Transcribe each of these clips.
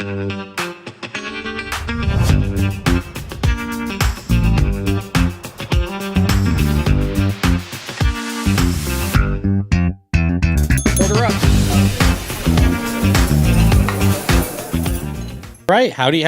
Order up. Right, howdy,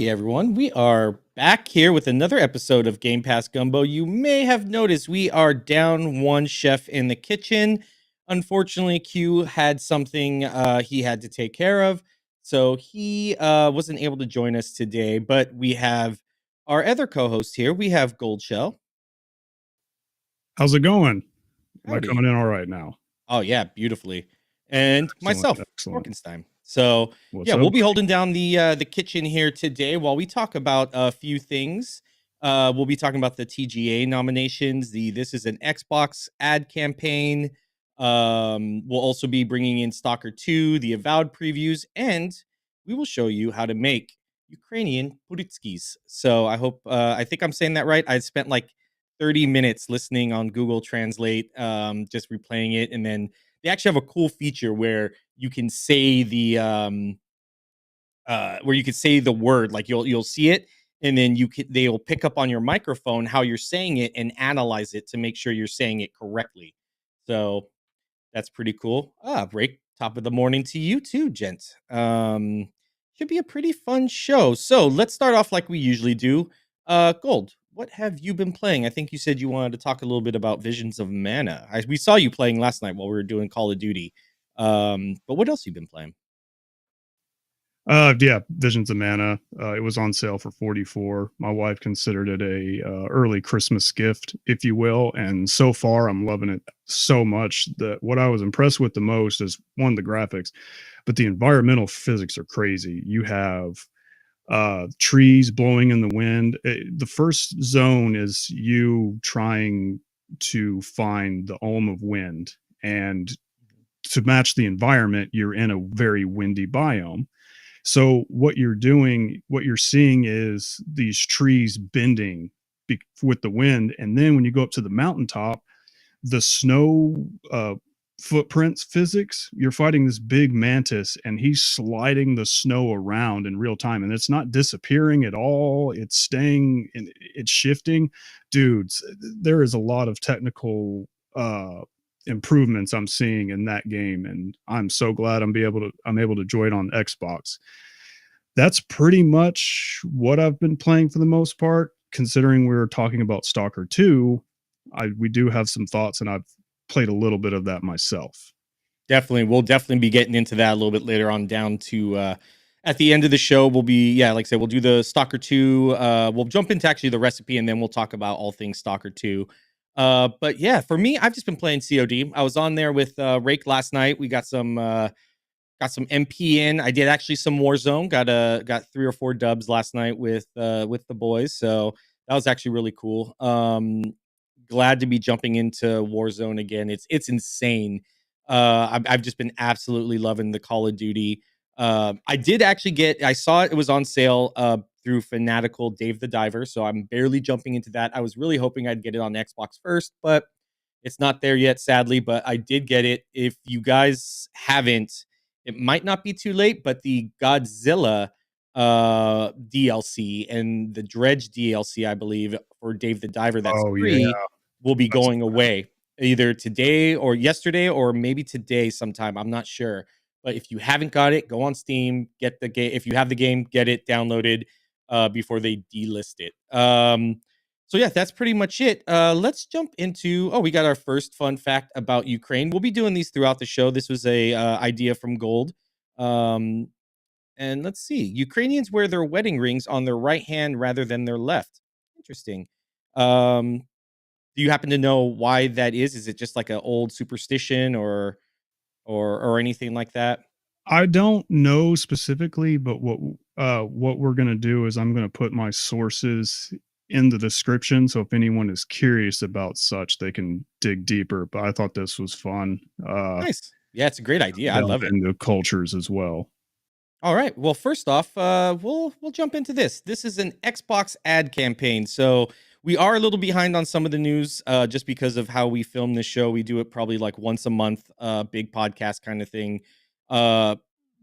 everyone. We are back here with another episode of Game Pass Gumbo. You may have noticed we are down one chef in the kitchen. Unfortunately, Q had something he had to take care of, so he wasn't able to join us today. But we have our other co-host here. We have Gold Shell. How's it going? Am I Howdy. coming in all right now? Oh yeah, beautifully. And myself, Excellent. Corkenstein. So What's yeah, up, we'll be buddy? holding down the kitchen here today while we talk about a few things. We'll be talking about the TGA nominations. This is an Xbox ad campaign. We'll also be bringing in Stalker 2, the Avowed previews, and we will show you how to make Ukrainian Pyrizhkys. So I think I'm saying that right. I spent like 30 minutes listening on Google Translate, just replaying it, and then they actually have a cool feature where you can say the word, like you'll see it, and then they'll pick up on your microphone how you're saying it and analyze it to make sure you're saying it correctly. So that's pretty cool. Break top of the morning to you too, gents. Should be a pretty fun show. So let's start off like we usually do. Gold, what have you been playing? I think you said you wanted to talk a little bit about Visions of Mana. We saw you playing last night while we were doing Call of Duty. But what else have you been playing? Yeah, Visions of Mana. It was on sale for $44. My wife considered it a early Christmas gift, if you will, and so far I'm loving it so much that what I was impressed with the most is one, the graphics, but the environmental physics are crazy. You have trees blowing in the wind. The first zone is you trying to find the ohm of wind, and to match the environment, you're in a very windy biome. So what you're doing, what you're seeing is these trees bending with the wind. And then when you go up to the mountaintop, the snow footprints physics, you're fighting this big mantis and he's sliding the snow around in real time. And it's not disappearing at all. It's staying and it's shifting. Dudes, there is a lot of technical improvements I'm seeing in that game, and I'm so glad I'm able to enjoy it on Xbox. That's pretty much what I've been playing for the most part. Considering we're talking about Stalker 2, we do have some thoughts, and I've played a little bit of that myself. Definitely, we'll definitely be getting into that a little bit later on. Down to at the end of the show, we'll be like I said, we'll do the Stalker 2. We'll jump into actually the recipe, and then we'll talk about all things Stalker 2. But yeah, for me, I've just been playing COD. I was on there with Rake last night. We got some MP in. I did actually some Warzone. Got 3 or 4 dubs last night with the boys. So that was actually really cool. Glad to be jumping into Warzone again. It's insane. I've just been absolutely loving the Call of Duty. I did actually I saw it was on sale through Fanatical Dave the Diver, so I'm barely jumping into that. I was really hoping I'd get it on Xbox first, but it's not there yet, sadly. But I did get it. If you guys haven't, it might not be too late, but the Godzilla DLC and the Dredge DLC, I believe, for Dave the Diver, that's free, will be going away either today or yesterday or maybe today sometime. I'm not sure. But if you haven't got it, go on Steam, get the game. If you have the game, get it downloaded before they delist it. So yeah, that's pretty much it. Let's jump into. We got our first fun fact about Ukraine. We'll be doing these throughout the show. This was a idea from Gold. And let's see. Ukrainians wear their wedding rings on their right hand rather than their left. Interesting. Do you happen to know why that is? Is it just like an old superstition or anything like that? I don't know specifically, but what we're gonna do is I'm gonna put my sources in the description, so if anyone is curious about such, they can dig deeper. But I thought this was fun. Nice. Yeah, it's a great idea. I love it. Into cultures as well. All right. Well, first off, we'll jump into this. This is an Xbox ad campaign, so we are a little behind on some of the news, just because of how we film this show. We do it probably like once a month, big podcast kind of thing.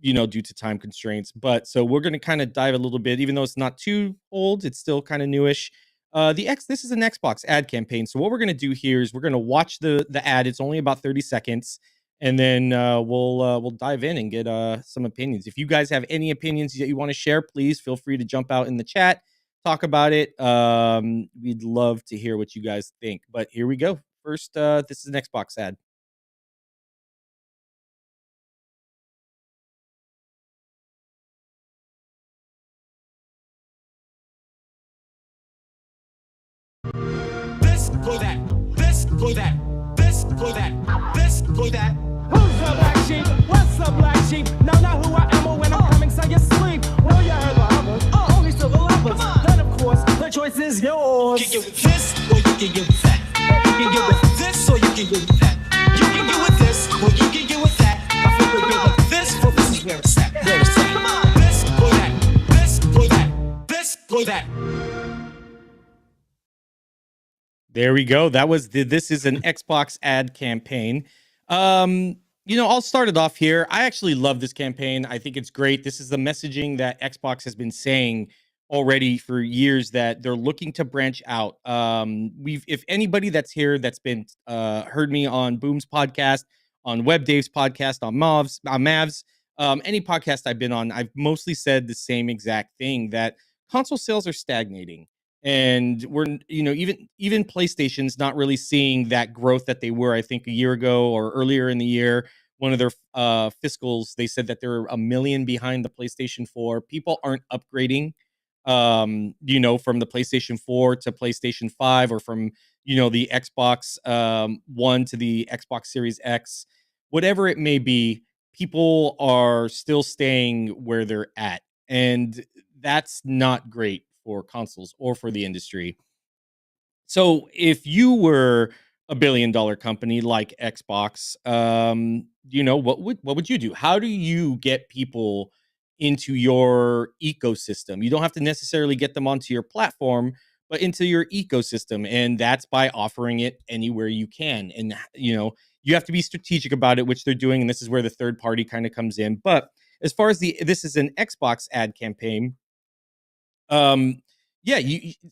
due to time constraints. But so we're going to kind of dive a little bit, even though it's not too old, it's still kind of newish. This is an Xbox ad campaign. So what we're going to do here is we're going to watch the ad. It's only about 30 seconds, and then we'll dive in and get some opinions. If you guys have any opinions that you want to share, please feel free to jump out in the chat, talk about it. We'd love to hear what you guys think. But here we go. First, this is an Xbox ad. This for that, this for that, this for that, this for that. Who's the black sheep? What's the black sheep? Know not who I am or when I'm coming, so you sleep. Know you heard the others, only still the lovers. Then of course, the choice is yours. You can get with this, or you can get with that. You can get with this, or you can get with that. You can get with this, or you can get with that. I feel good with this, for this is where it's at. Where it's at. This for that, this for that, this for that. There we go. That was this is an Xbox ad campaign. I'll start it off here. I actually love this campaign. I think it's great. This is the messaging that Xbox has been saying already for years, that they're looking to branch out. If anybody that's here that's been heard me on Boom's podcast, on Web Dave's podcast, on Mavs, any podcast I've been on, I've mostly said the same exact thing, that console sales are stagnating. And we're, even PlayStation's not really seeing that growth that they were, I think, a year ago or earlier in the year. One of their fiscals, they said that they're 1 million behind the PlayStation 4. People aren't upgrading, from the PlayStation 4 to PlayStation 5, or from, the Xbox One to the Xbox Series X, whatever it may be. People are still staying where they're at, and that's not great for consoles or for the industry. So if you were a billion-dollar company like Xbox, what would you do? How do you get people into your ecosystem? You don't have to necessarily get them onto your platform, but into your ecosystem, and that's by offering it anywhere you can. And you have to be strategic about it, which they're doing, and this is where the third party kind of comes in. But as far as this is an Xbox ad campaign. Yeah,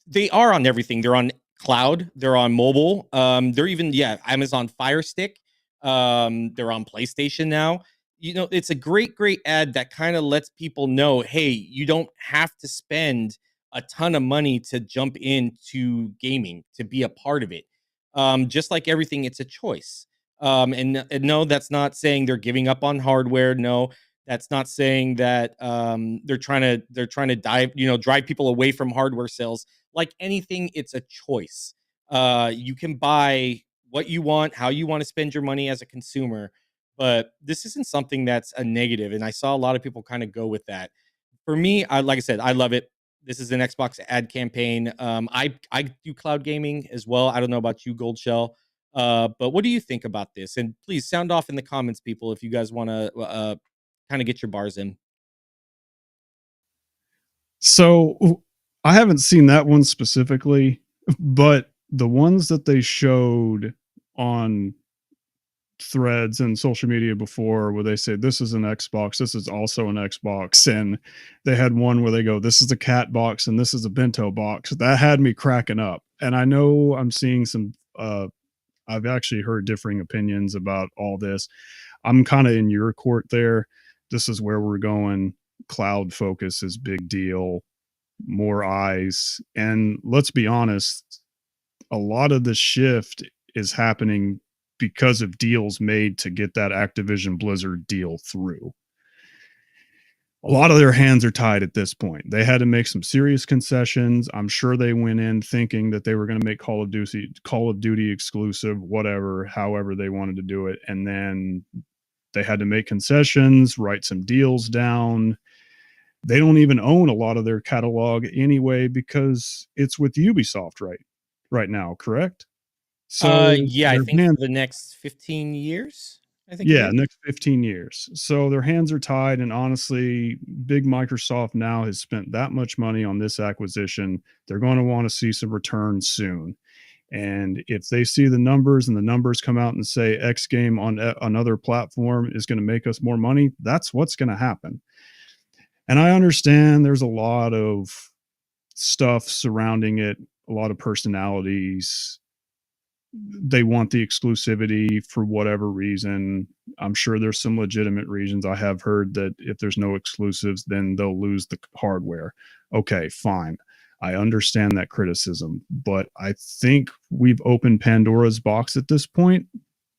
they are on everything. They're on cloud, they're on mobile, they're even, Amazon Fire Stick, they're on PlayStation now. It's a great ad that kind of lets people know, hey, you don't have to spend a ton of money to jump into gaming, to be a part of it. Just like everything, it's a choice. And no, that's not saying they're giving up on hardware. No, that's not saying that they're trying to drive people away from hardware sales. Like anything, it's a choice. You can buy what you want, how you want to spend your money as a consumer, but this isn't something that's a negative. And I saw a lot of people kind of go with that. For me, like I said, I love it. This is an Xbox ad campaign. I do cloud gaming as well. I don't know about you, Gold Shell. But what do you think about this? And please sound off in the comments, people, if you guys want to kind of get your bars in. So I haven't seen that one specifically, but the ones that they showed on threads and social media before, where they say this is an Xbox, this is also an Xbox, and they had one where they go, this is a cat box and this is a bento box, that had me cracking up. And I know I'm seeing some I've actually heard differing opinions about all this. I'm kind of in your court there. This is where we're going. Cloud focus is big deal, more eyes. And let's be honest, a lot of the shift is happening because of deals made to get that Activision Blizzard deal through. A lot of their hands are tied at this point. They had to make some serious concessions. I'm sure they went in thinking that they were going to make Call of Duty exclusive, whatever, however they wanted to do it. And then they had to make concessions, write some deals down. They don't even own a lot of their catalog anyway, because it's with Ubisoft right now, correct? So I think for the next 15 years. I think next 15 years. So their hands are tied, and honestly, big Microsoft now has spent that much money on this acquisition. They're going to want to see some returns soon. And if they see the numbers and the numbers come out and say X game on another platform is going to make us more money, that's what's going to happen. And I understand there's a lot of stuff surrounding it, a lot of personalities. They want the exclusivity for whatever reason. I'm sure there's some legitimate reasons. I have heard that if there's no exclusives, then they'll lose the hardware. Okay, fine. I understand that criticism, but I think we've opened Pandora's box at this point.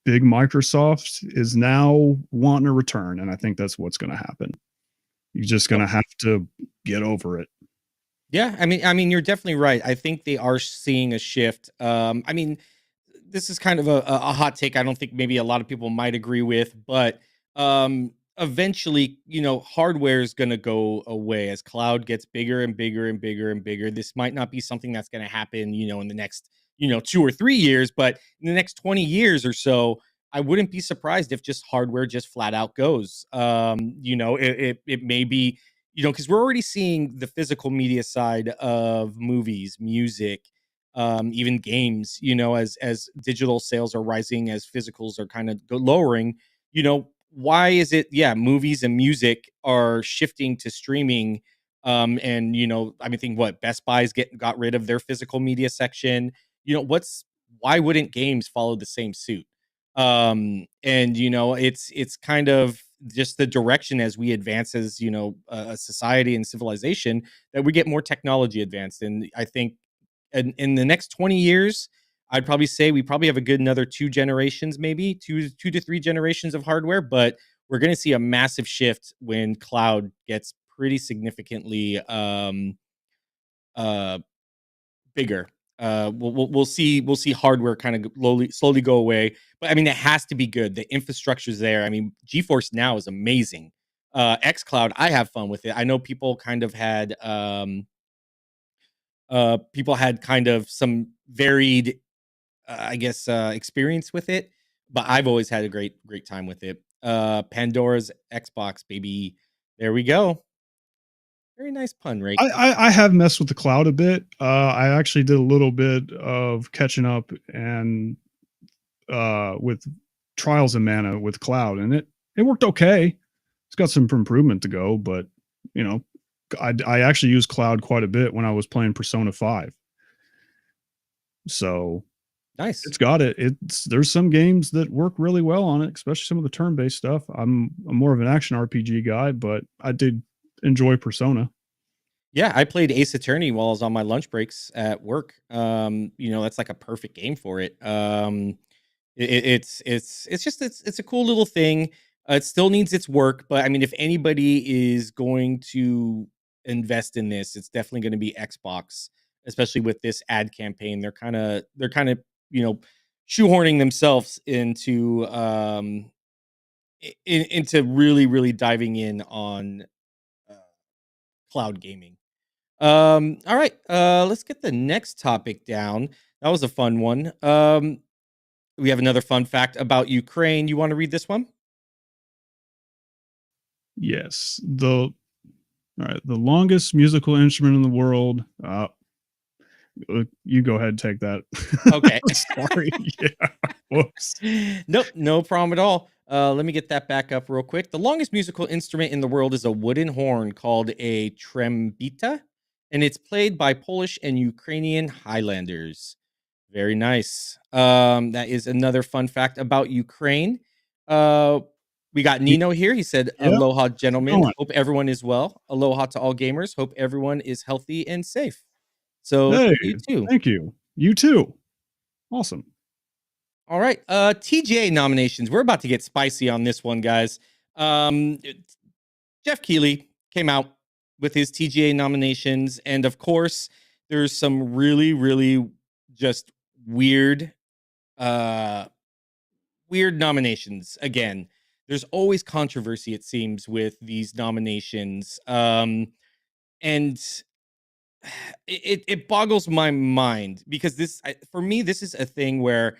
Big Microsoft is now wanting a return, and I think that's what's going to happen. You're just going to have to get over it. Yeah, I mean, you're definitely right. I think they are seeing a shift. I mean, this is kind of a hot take. I don't think maybe a lot of people might agree with, but eventually, hardware is going to go away as cloud gets bigger and bigger and bigger and bigger. This might not be something that's going to happen, in the next, 2 or 3 years, but in the next 20 years or so, I wouldn't be surprised if just hardware just flat out goes. It may be, because we're already seeing the physical media side of movies, music, even games, as digital sales are rising, as physicals are kind of lowering, why is it, yeah, movies and music are shifting to streaming? And I mean, think what Best Buy's got rid of their physical media section. Why wouldn't games follow the same suit? And it's kind of just the direction as we advance as a society and civilization, that we get more technology advanced. And I think in the next 20 years, I'd probably say we probably have a good another 2 generations, maybe two to 3 generations of hardware, but we're going to see a massive shift when cloud gets pretty significantly uh bigger. We'll see hardware kind of slowly go away, but I mean it has to be good. The infrastructure's there. I mean, GeForce Now is amazing. XCloud, I have fun with it. I know people had kind of some varied, I guess, experience with it, but I've always had a great time with it. Pandora's Xbox, baby. There we go. Very nice pun, Ray. I have messed with the cloud a bit. I actually did a little bit of catching up and with Trials of Mana with cloud, and it worked okay. It's got some improvement to go, but you know, I actually used cloud quite a bit when I was playing Persona 5. So Nice. it's got it. There's some games that work really well on it, especially some of the turn-based stuff. I'm more of an action RPG guy, but I did enjoy Persona. Yeah, I played Ace Attorney while I was on my lunch breaks at work. That's like a perfect game for it. It's a cool little thing. It still needs its work, but I mean, if anybody is going to invest in this, it's definitely going to be Xbox, especially with this ad campaign. They're kind of shoehorning themselves into really really diving in on uh, cloud gaming. All right, let's get the next topic down. That was a fun one. We have another fun fact about Ukraine. You want to read this one? Yes. All right, the longest musical instrument in the world. You go ahead and take that. Okay. Sorry. Yeah. Whoops. Nope, no problem at all. Let me get that back up real quick. The longest musical instrument in the world is a wooden horn called a trembita, and it's played by Polish and Ukrainian Highlanders. Very nice. That is another fun fact about Ukraine. Uh, we got Nino here. He said, Yep. "Aloha, How's it gentlemen. going? Hope everyone is well. Aloha to all gamers. Hope everyone is healthy and safe." So Hey, to you too. thank you. You too. Awesome. All right. TGA nominations. We're about to get spicy on this one, guys. Jeff Keighley came out with his TGA nominations, and of course, there's some really, really just weird, uh, weird nominations. Again, there's always controversy, it seems, with these nominations, and it boggles my mind because for me, this is a thing where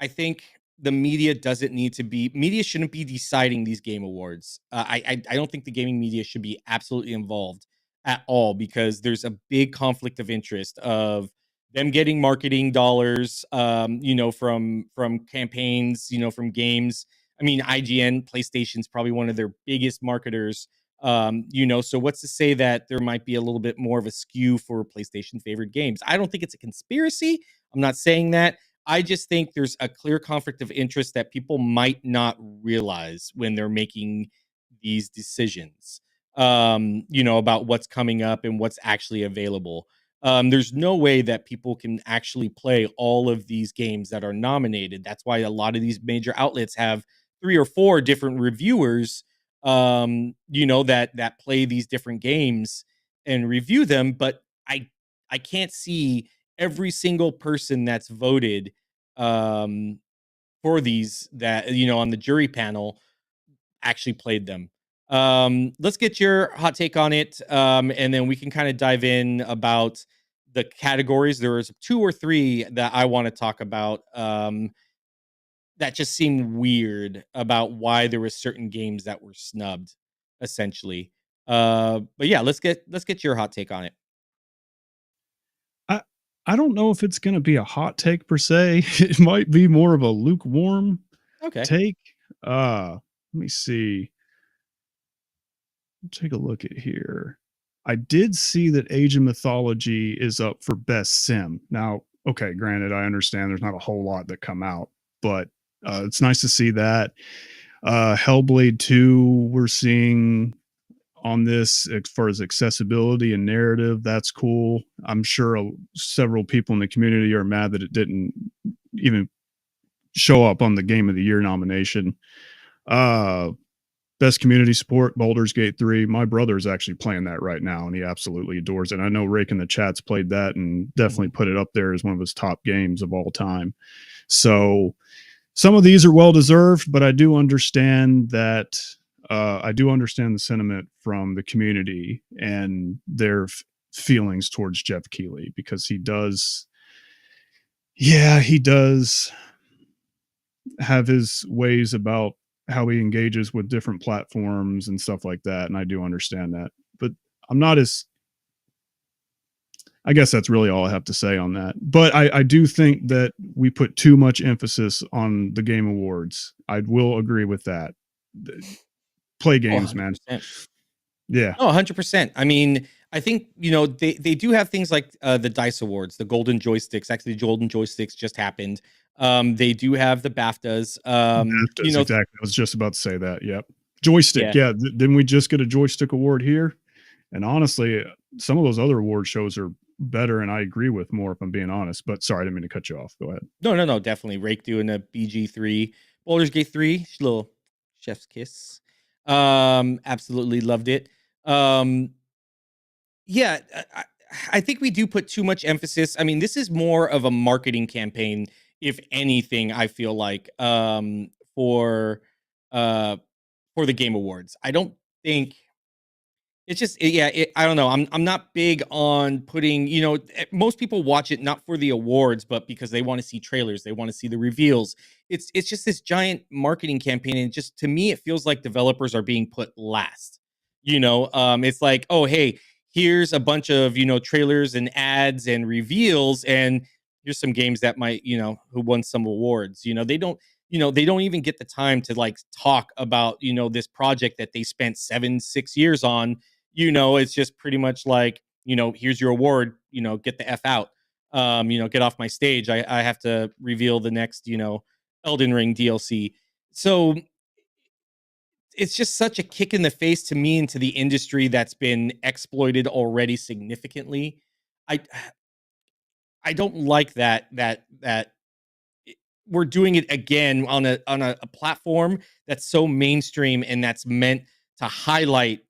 I think the media shouldn't be deciding these game awards. I don't think the gaming media should be absolutely involved at all because there's a big conflict of interest of them getting marketing dollars, from campaigns, from games. I mean, IGN, PlayStation's probably one of their biggest marketers. So what's to say that there might be a little bit more of a skew for PlayStation favored games? I don't think it's a conspiracy. I'm not saying that. I just think there's a clear conflict of interest that people might not realize when they're making these decisions, about what's coming up and what's actually available. There's no way that people can actually play all of these games that are nominated. That's why a lot of these major outlets have 3 or 4 different reviewers, that play these different games and review them. But I can't see every single person that's voted, um, for these that on the jury panel actually played them. Let's get your hot take on it, and then we can kind of dive in about the categories. There was 2 or 3 that I want to talk about, that just seemed weird about why there were certain games that were snubbed, essentially. But yeah, let's get your hot take on it. I I don't know if it's gonna be a hot take per se. It might be more of a lukewarm Okay. take. Let me see. Take a look at here. I did see that Age of Mythology is up for best sim. Now, okay, granted, I understand there's not a whole lot that come out, but it's nice to see that. Hellblade 2, we're seeing on this as far as accessibility and narrative. That's cool. I'm sure several people in the community are mad that it didn't even show up on the Game of the Year nomination. Best community support, Baldur's Gate 3. My brother is actually playing that right now, and he absolutely adores it. I know Rake in the chat's played that and definitely put it up there as one of his top games of all time. So some of these are well deserved, but I do understand that. I do understand the sentiment from the community and their feelings towards Jeff Keighley, because he does have his ways about how he engages with different platforms and stuff like that, and I do understand that. But I'm not as I guess that's really all I have to say on that. But I do think that we put too much emphasis on the Game Awards. I will agree with that. Play Oh, games, man. 100%. Yeah. Oh, 100%. I mean, I think, they do have things like the Dice Awards, the Golden Joysticks. Actually, the Golden Joysticks just happened. They do have the BAFTAs. BAFTAs, exactly. I was just about to say that. Yep. Joystick. Yeah. Yeah. Didn't we just get a joystick award here? And honestly, some of those other award shows are better, and I agree with more, if I'm being honest. But sorry, I didn't mean to cut you off. Go ahead. No, definitely. Rake doing a BG3, Baldur's Gate 3, little chef's kiss. Absolutely loved it. Um, yeah, I think we do put too much emphasis. I mean, this is more of a marketing campaign, if anything. I feel like, uh for the Game Awards. I don't think it's just yeah, I don't know. I'm not big on putting, most people watch it not for the awards, but because they want to see trailers, they want to see the reveals. It's just this giant marketing campaign, and just to me, it feels like developers are being put last. It's like, oh hey, here's a bunch of trailers and ads and reveals, and here's some games that might who won some awards. They don't even get the time to like talk about this project that they spent 7 6 years on. It's just pretty much like, here's your award, get the F out. Get off my stage. I have to reveal the next, Elden Ring DLC. So it's just such a kick in the face to me and to the industry that's been exploited already significantly. I I don't like that we're doing it again on a platform that's so mainstream and that's meant to highlight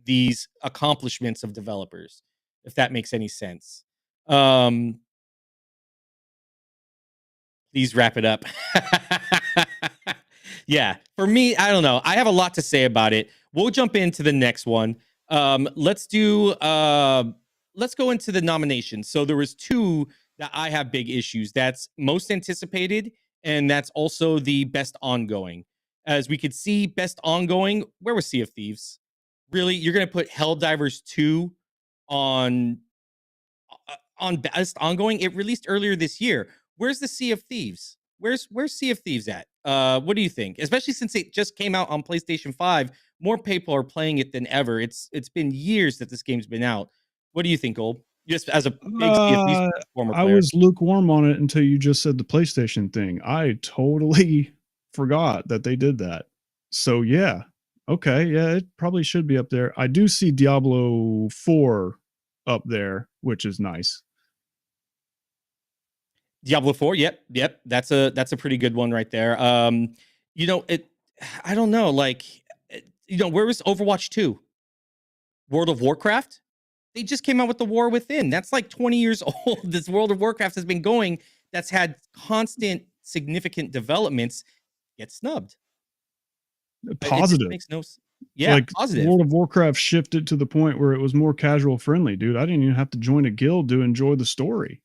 these accomplishments of developers, if that makes any sense. Um, please wrap it up. Yeah, for me, I don't know. I have a lot to say about it. We'll jump into the next one. Let's go into the nominations. So there was 2 that I have big issues. That's most anticipated, and that's also the best ongoing. As we could see, best ongoing, where was Sea of Thieves? Really? You're gonna put Helldivers 2 on on best ongoing. It released earlier this year. Where's the Sea of Thieves? Where's Sea of Thieves at? What do you think? Especially since it just came out on PlayStation 5, more people are playing it than ever. It's been years that this game's been out. What do you think, Gold? Just as a big Sea of Thieves Uh, former I player. was lukewarm on it until you just said the PlayStation thing. I totally forgot that they did that. So yeah. Okay, yeah, it probably should be up there. I do see Diablo 4 up there, which is nice. Diablo 4, yep. That's a pretty good one right there. You know, I don't know, like where was Overwatch 2? World of Warcraft? They just came out with the War Within. That's like 20 years old. This World of Warcraft has been going. That's had constant, significant developments. Get snubbed. It just Positive. makes no. Yeah, Like positive. World of Warcraft shifted to the point where it was more casual friendly, dude. I didn't even have to join a guild to enjoy the story.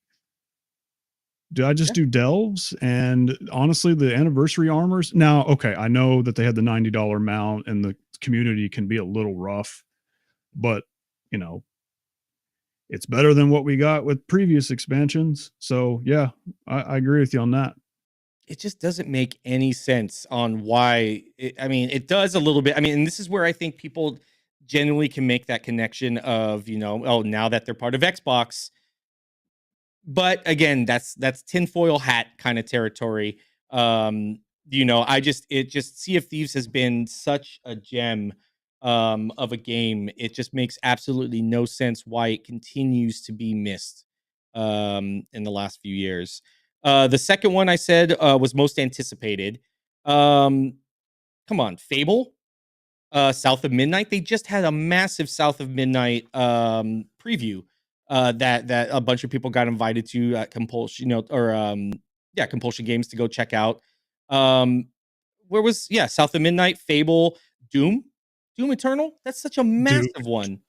Did I just Yeah. do delves? And honestly, the anniversary armors. Now, okay, I know that they had the $90 mount and the community can be a little rough, but you know, it's better than what we got with previous expansions. So yeah, I agree with you on that. It just doesn't make any sense on why. I mean, it does a little bit. I mean, and this is where I think people genuinely can make that connection of, oh, now that they're part of Xbox. But again, that's tinfoil hat kind of territory. It just Sea of Thieves has been such a gem of a game. It just makes absolutely no sense why it continues to be missed in the last few years. The second one I said was most anticipated. Come on, Fable, South of Midnight. They just had a massive South of Midnight preview that a bunch of people got invited to at Compulsion, Compulsion Games to go check out. Where was South of Midnight, Fable, Doom Eternal? That's such a Doom, massive one.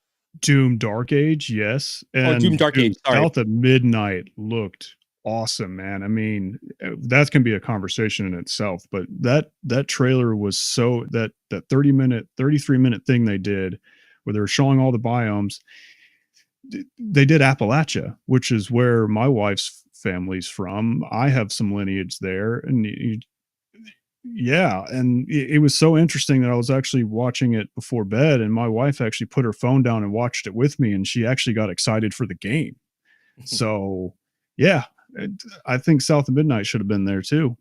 Doom Dark Age, yes. Or And Doom Dark dude, Age, sorry. South of Midnight looked awesome, man. I mean, that can be a conversation in itself, but that trailer was so that 30-minute, 33-minute thing they did where they were showing all the biomes. They did Appalachia, which is where my wife's family's from. I have some lineage there, and yeah, and it was so interesting that I was actually watching it before bed, and my wife actually put her phone down and watched it with me, and she actually got excited for the game. So, yeah, I think South of Midnight should have been there too.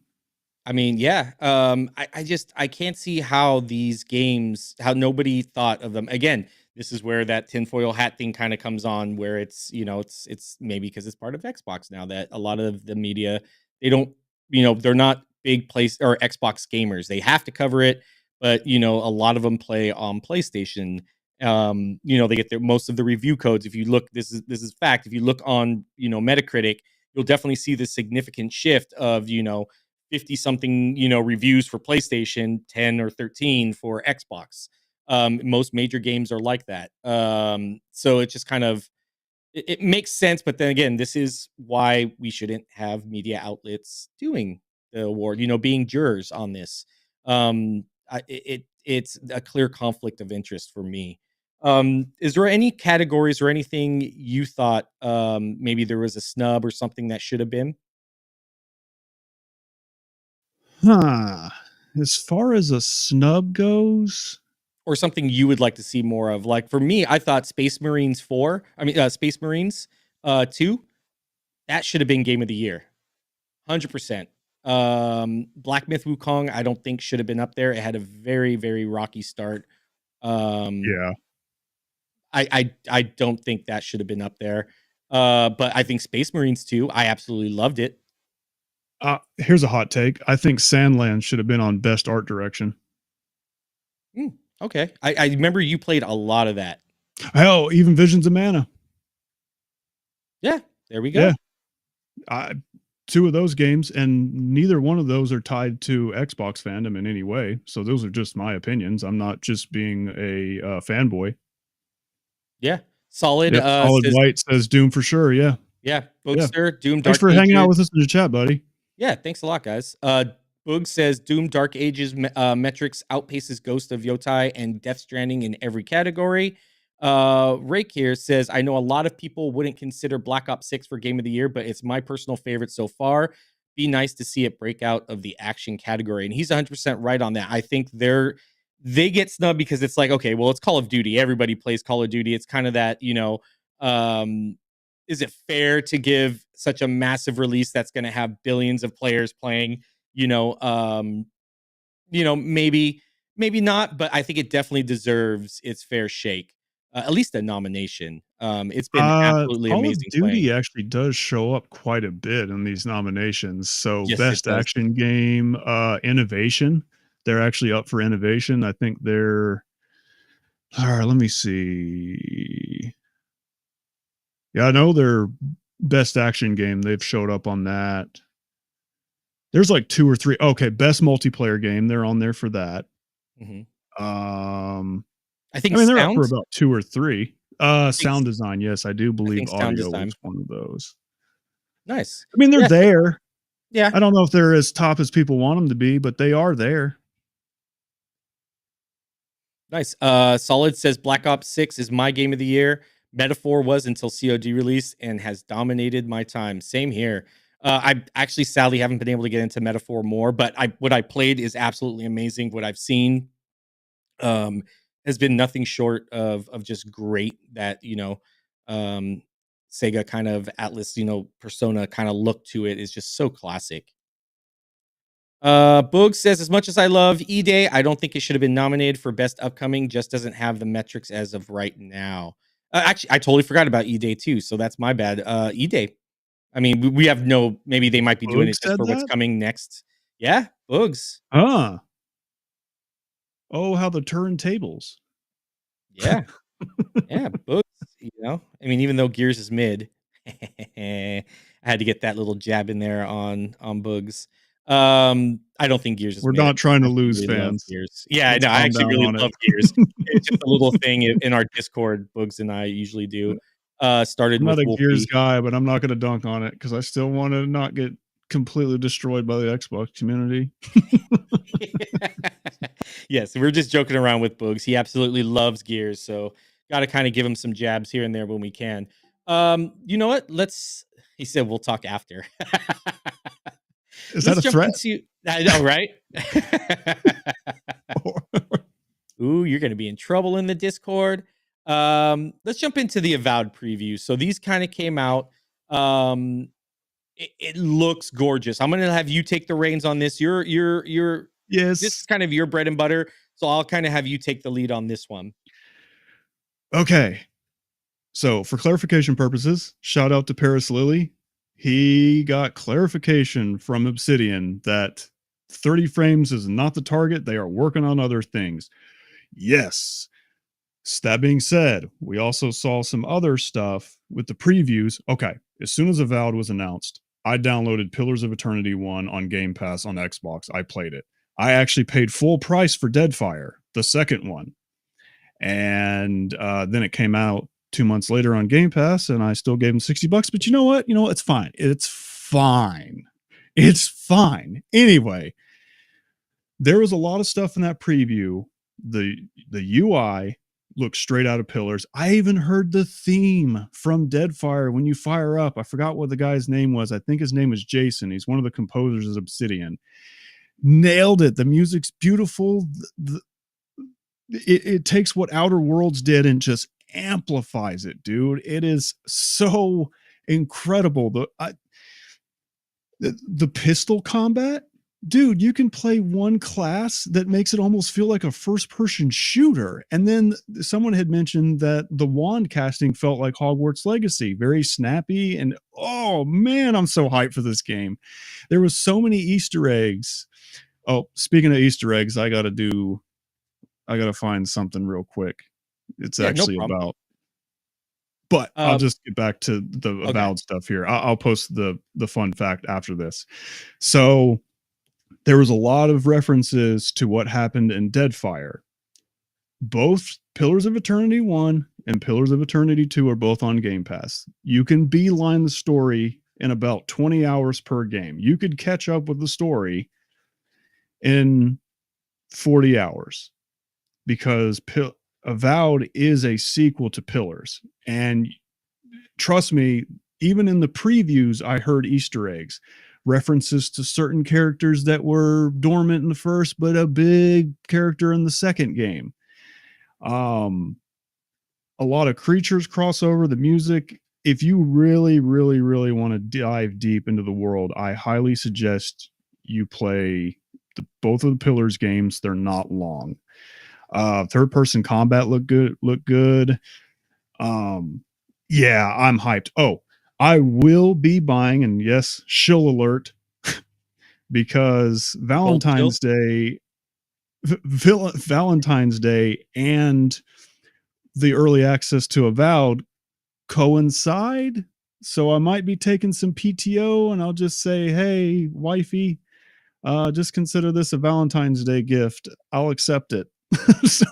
I mean, yeah. I can't see how these games, how nobody thought of them. Again, this is where that tinfoil hat thing kind of comes on, where it's maybe because it's part of Xbox now that a lot of the media, they don't, they're not big place or Xbox gamers. They have to cover it, but a lot of them play on PlayStation. They get their most of the review codes. If you look, this is fact. If you look on Metacritic, you'll definitely see the significant shift of 50 something reviews for PlayStation, 10 or 13 for Xbox. Most major games are like that. So it just kind of it makes sense, but then again, this is why we shouldn't have media outlets doing the award, being jurors on this. It's a clear conflict of interest for me. Is there any categories or anything you thought maybe there was a snub or something that should have been? Huh. As far as a snub goes, Or something you would like to see more of? Like for me, I thought Space Marines 4, Space Marines 2, that should have been game of the year. 100%. Black Myth Wukong, I don't think should have been up there. It had a very, very rocky start. yeah. I don't think that should have been up there. But I think Space Marines 2, I absolutely loved it. Here's a hot take. I think Sandland should have been on best art direction. Okay. I remember you played a lot of that. Hell, even Visions of Mana. Yeah, there we go. Yeah. Two of those games, and neither one of those are tied to Xbox fandom in any way. So those are just my opinions. I'm not just being a fanboy. Yeah. Solid. Yep, Solid White says Doom for sure. Yeah. Yeah. Boogster, Yeah. Doom Dark Thanks for Ages. hanging out with us in the chat, buddy. Yeah, thanks a lot, guys. Boog says Doom Dark Ages metrics outpaces Ghost of Yotai and Death Stranding in every category. Rake here says, I know a lot of people wouldn't consider Black Ops 6 for game of the year, but it's my personal favorite so far. Be nice to see it break out of the action category. And he's 100% right on that. I think they get snubbed because it's like, okay, well, it's Call of Duty. Everybody plays Call of Duty. It's kind of that, is it fair to give such a massive release that's going to have billions of players playing, you know, maybe not, but I think it definitely deserves its fair shake. At least a nomination. It's been absolutely Call of amazing playing. Duty actually does show up quite a bit in these nominations. So Yes, it best does. action game, innovation. They're actually up for innovation. I think they're all right, let me see. Yeah, I know their best action game. They've showed up on that. There's like 2 or 3. Okay, best multiplayer game. They're on there for that. Mhm. I I think mean, they're up for sound. about 2 or 3. I think Sound design. Yes, I do I believe think sound audio was design. one of those. Nice. I mean, they're Yeah, there. yeah. I don't know if they're as top as people want them to be, but they are there. Nice. Solid says Black Ops 6 is my game of the year. Metaphor was until COD release and has dominated my time. Same here. I actually sadly haven't been able to get into Metaphor more, but what I played is absolutely amazing. What I've seen um has been nothing short of just great. That um Sega kind of Atlas, persona kind of look to it is just so classic. Boog says, as much as I love E-Day, I don't think it should have been nominated for best upcoming. Just doesn't have the metrics as of right now. Actually, I totally forgot about E-Day too, so that's my bad. E-Day. I mean, we have no. Maybe they might be doing Boog it just said for what's that? coming next. Yeah, Boogs. Huh. Oh, how the turntables. Yeah, yeah, Boogs. I mean, even though Gears is mid, I had to get that little jab in there on Boogs. I don't think Gears is We're mid. not trying I to actually lose really love fans. Gears. Yeah, I Let's know. I calm actually down really on love it. Gears. It's just a little thing in our Discord, Boogs and I usually do. Started I'm not with a Gears Wolfie. guy, but I'm not going to dunk on it because I still want to not get completely destroyed by the Xbox community. Yes, we're just joking around with Boogs. He absolutely loves Gears, so got to kind of give him some jabs here and there when we can. You know what? He said we'll talk after. Is that Let's a jump threat? into. I know, right? Ooh, you're going to be in trouble in the Discord. Let's jump into the Avowed preview. So these kind of came out. It looks gorgeous. I'm going to have you take the reins on this. This is Yes. kind of your bread and butter. So I'll kind of have you take the lead on this one. Okay. So for clarification purposes, shout out to Paris Lilly. He got clarification from Obsidian that 30 frames is not the target. They are working on other things. Yes. That being said, we also saw some other stuff with the previews. Okay. As soon as Avowed was announced, I downloaded Pillars of Eternity 1 on Game Pass on Xbox. I played it. I actually paid full price for Deadfire, the second one. And then it came out 2 months later on Game Pass, and I still gave him $60. But you know what? It's fine. It's fine. It's fine. Anyway, there was a lot of stuff in that preview. The UI looks straight out of Pillars. I even heard the theme from Deadfire when you fire up. I forgot what the guy's name was. I think his name was Jason. He's one of the composers of Obsidian. Nailed it. The music's beautiful. It takes what Outer Worlds did and just amplifies it, dude. It is so incredible. The pistol combat, dude, you can play one class that makes it almost feel like a first-person shooter. And then someone had mentioned that the wand casting felt like Hogwarts Legacy, very snappy. And oh man, I'm so hyped for this game. There was so many Easter eggs. Oh, speaking of Easter eggs, I gotta find something real quick. It's Yeah, no actually problem. about, but I'll Uh, just get back to the okay. Avowed stuff here. I'll post the fun fact after this. So there was a lot of references to what happened in Deadfire. Both Pillars of Eternity 1 and Pillars of Eternity 2 are both on Game Pass. You can beeline the story in about 20 hours per game. You could catch up with the story in 40 hours because Avowed is a sequel to Pillars, and trust me, even in the previews, I heard Easter eggs, references to certain characters that were dormant in the first, but a big character in the second game. A lot of creatures crossover, the music. If you really, really, really want to dive deep into the world, I highly suggest you play both of the Pillars games. They're not long. Third person combat look good. Yeah, I'm hyped. Oh, I will be buying, and yes, shill alert, because Valentine's Day and the early access to Avowed coincide. So I might be taking some PTO, and I'll just say, hey, wifey, just consider this a Valentine's Day gift. I'll accept it. So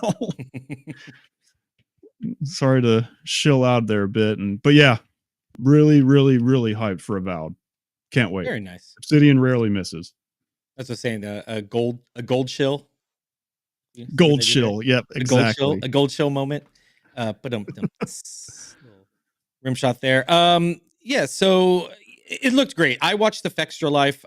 sorry to shill out there a bit. But yeah, really, really, really hyped for Avowed. Can't wait. Very nice. Obsidian rarely misses. That's what I'm saying. A gold shill. Gold shill. Yep, exactly. A gold shill moment. But rim shot there. Yeah, so it looked great. I watched the Fextra Life.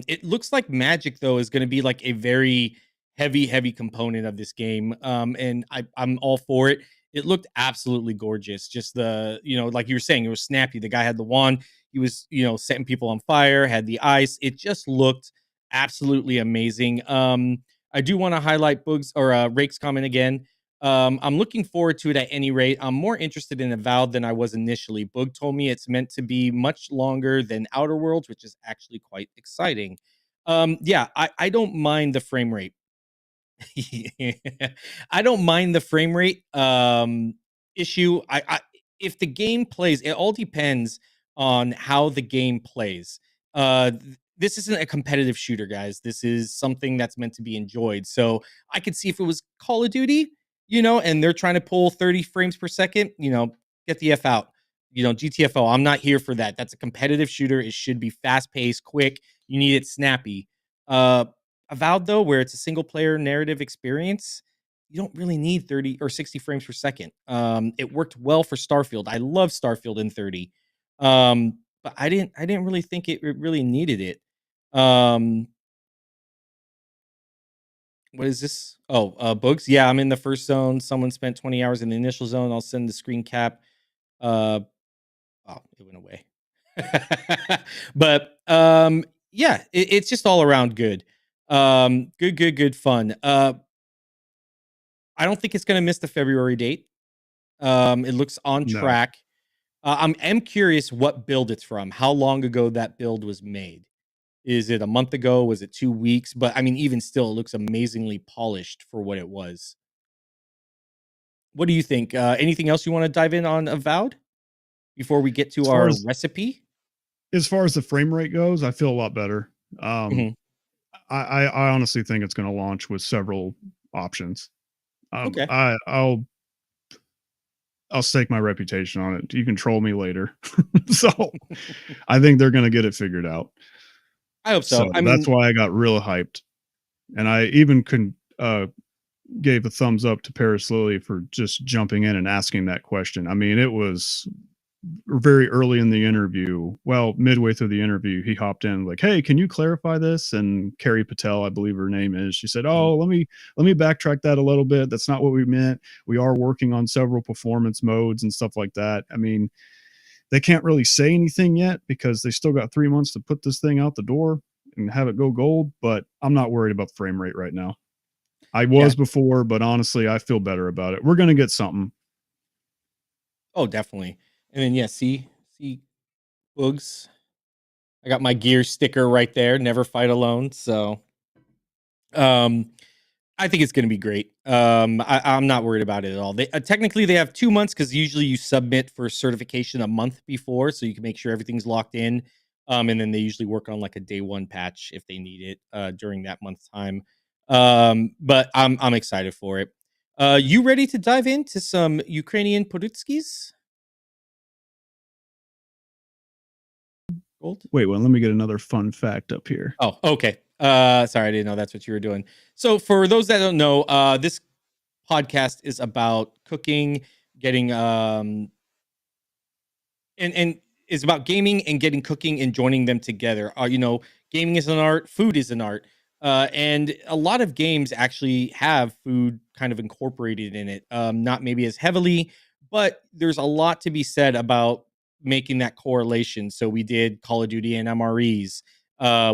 It looks like magic though is going to be like a very heavy component of this game. And I'm all for it. It looked absolutely gorgeous. Just like you were saying, it was snappy. The guy had the wand. He was, setting people on fire, had the ice. It just looked absolutely amazing. I do want to highlight Boogs or Rake's comment again. I'm looking forward to it at any rate. I'm more interested in Avowed than I was initially. Boog told me it's meant to be much longer than Outer Worlds, which is actually quite exciting. Yeah, I don't mind the frame rate. I don't mind the frame rate issue. If the game plays, it all depends on how the game plays. This isn't a competitive shooter, guys. This is something that's meant to be enjoyed. So I could see if it was Call of Duty, and they're trying to pull 30 frames per second, get the F out. GTFO, I'm not here for that. That's a competitive shooter. It should be fast paced, quick. You need it snappy. Avowed, though, where it's a single player narrative experience, you don't really need 30 or 60 frames per second. It worked well for Starfield. I love Starfield in 30. But I didn't really think it really needed it. What is this? Oh, Books. Yeah, I'm in the first zone. Someone spent 20 hours in the initial zone. I'll send the screen cap. Oh, it went away. But yeah, it's just all around good. Good fun. I don't think it's gonna miss the February date. It looks on track. I'm curious what build it's from. How long ago that build was made? Is it a month ago? Was it 2 weeks? But I mean, even still, it looks amazingly polished for what it was. What do you think? Anything else you want to dive in on Avowed before we get to our recipe? As far as the frame rate goes, I feel a lot better. I honestly think it's going to launch with several options. Okay. I'll stake my reputation on it. You can troll me later. So I think they're going to get it figured out. I hope so. I mean, that's why I got real hyped. And I even gave a thumbs up to Paris Lily for just jumping in and asking that question. I mean, it was very early in the interview. Well, midway through the interview, he hopped in like, "Hey, can you clarify this?" And Carrie Patel, I believe her name is, she said, "Oh, let me backtrack that a little bit. That's not what we meant. We are working on several performance modes and stuff like that." I mean, they can't really say anything yet because they still got 3 months to put this thing out the door and have it go gold, but I'm not worried about the frame rate right now. I was before, but honestly, I feel better about it. We're going to get something. Oh, definitely. And then, yeah, see, Boogs. I got my gear sticker right there. Never fight alone. So, I think it's going to be great. I'm not worried about it at all. They technically they have 2 months because usually you submit for certification a month before, so you can make sure everything's locked in. And then they usually work on like a day one patch if they need it during that month's time. But I'm excited for it. You ready to dive into some Ukrainian Pyrizhkys? Gold? Wait, well, let me get another fun fact up here. Oh, okay. Sorry, I didn't know that's what you were doing. So for those that don't know, this podcast is about cooking, getting and is about gaming and getting cooking and joining them together. Gaming is an art, food is an art. And a lot of games actually have food kind of incorporated in it. Not maybe as heavily, but there's a lot to be said about making that correlation. So we did Call of Duty and MREs.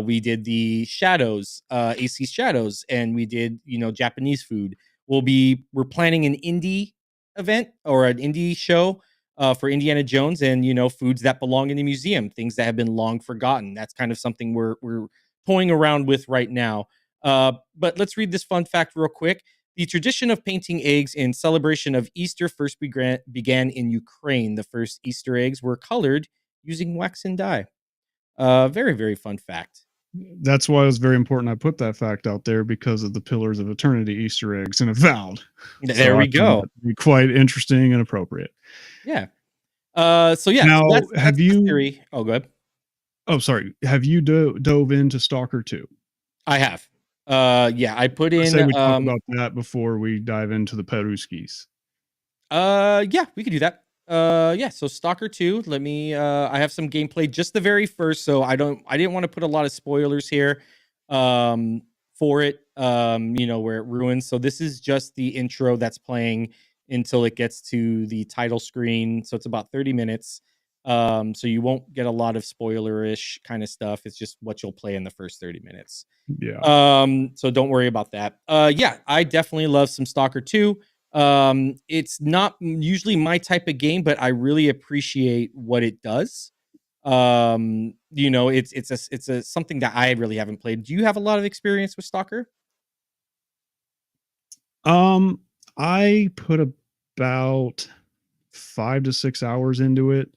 We did the Shadows, AC Shadows, and we did, Japanese food. We're planning an indie event or an indie show for Indiana Jones, and foods that belong in a museum, things that have been long forgotten. That's kind of something we're toying around with right now. But let's read this fun fact real quick. The tradition of painting eggs in celebration of Easter first began in Ukraine. The first Easter eggs were colored using wax and dye. Very, very fun fact. That's why it was very important I put that fact out there, because of the Pillars of Eternity Easter eggs in Avowed. There we go. That to be quite interesting and appropriate. Yeah. So Now, that's have the you? theory. Oh, go ahead. Oh, sorry. Have you dove into Stalker 2? I have. Yeah, I put I in. say we talk about that before we dive into the Pyrizhkys. Yeah, we could do that. Yeah, so Stalker 2, let me I have some gameplay, just the very first, so I didn't want to put a lot of spoilers here for it, where it ruins. So this is just the intro that's playing until it gets to the title screen. So it's about 30 minutes. So you won't get a lot of spoilerish kind of stuff. It's just what you'll play in the first 30 minutes. Yeah. So don't worry about that. Yeah, I definitely love some Stalker 2. It's not usually my type of game, but I really appreciate what it does. It's a something that I really haven't played. Do you have a lot of experience with Stalker? I put about 5 to 6 hours into it.